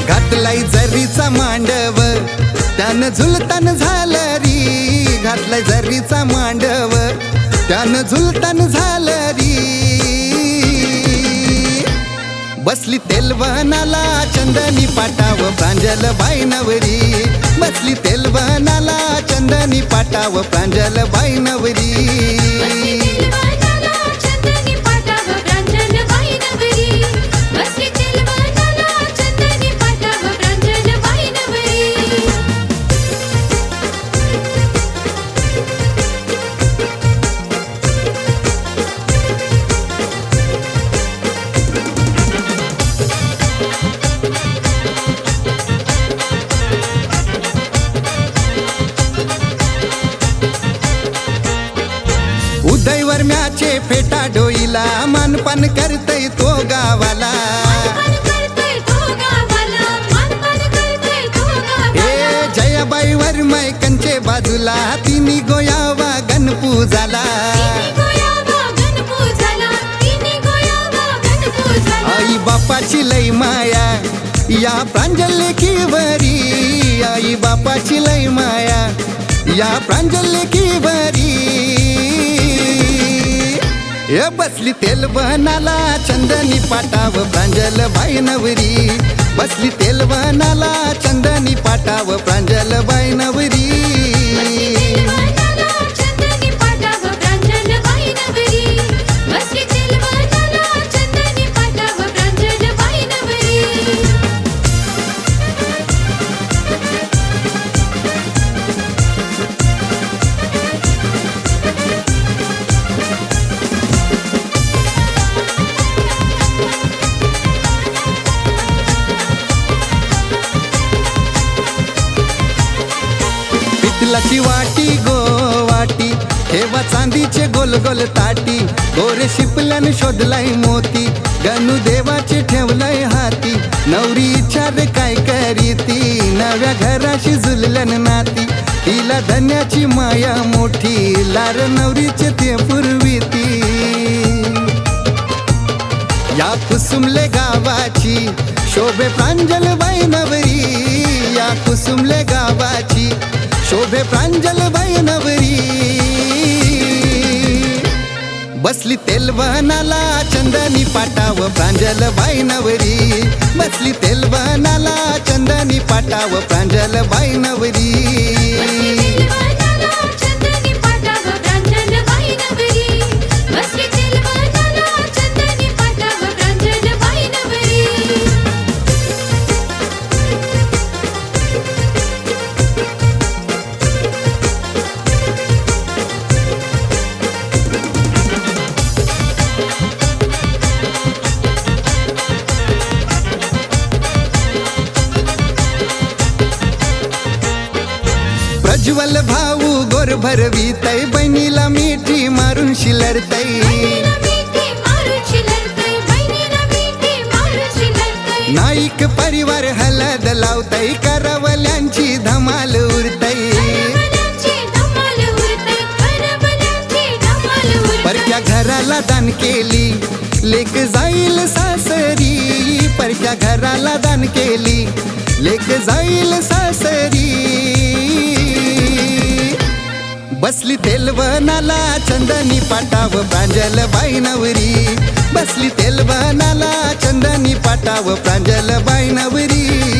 घातलाय जरीचा मांडव त्यानं झुलतान झालं री, घातलाय जरीचा मांडव त्यानं झुलतान झालं री. बसली तेलवनाला चंदनी पाटाव प्रांजल बाई नवरी, बसली तेलवनाला चंदनी पाटाव प्रांजल बाई नवरी. उदयवर्म्याचे फेटा डोईला मानपान करतय तो गावाला. हे जयाबाई वर्मय कंचे बाजूला तिनी गोयावा गणपूजाला. आई बापाची लई माया या प्रांजल लेकीवरी, आई बापाची लई माया या प्रांजल लेकीवरी. ये बसली तेलवनाला चंदनी पाटाव प्रांजल बाई नवरी, बसली तेलवनाला चंदनी पाटाव प्रांजल बाई नवरी. पितलाची वाटी गो वाटी ठेवा चांदीचे गोल गोल ताटी, गोरे शिपल्यान शोधलाय मोती गणू देवाचे ठेवलाय हाती. नवरी इच्छार काय करीती नव्या घराशी झुलल्यान नाती, तिला धन्याची माया मोठी लार नवरीचे ते पुरविती. या कुसुमले गावाची शोभे प्रांजल बाई नवरी, या कुसुमले गावाची शोभे प्रांजल बाई नवरी. बसली तेलवनाला चंदनी पाटाव प्रांजल बाई नवरी, बसली तेलवनाला चंदनी पाटाव प्रांजल बाई नवरी. प्रज्वल भाऊ गोर भरवितय बहिणीला मिठी मारून शिलरतय. नाईक परिवार हलद लावतय करवल्यांची धमाल उरतय. परक्या घराला दान केली लेक जाईल सासरी, परक्या घराला दान केली लेक जाईल सासरी. बसली तेलवनाला चंदनी पाटाव प्रांजल बाई नवरी, बसली तेलवनाला चंदनी पाटाव प्रांजल बाई नवरी.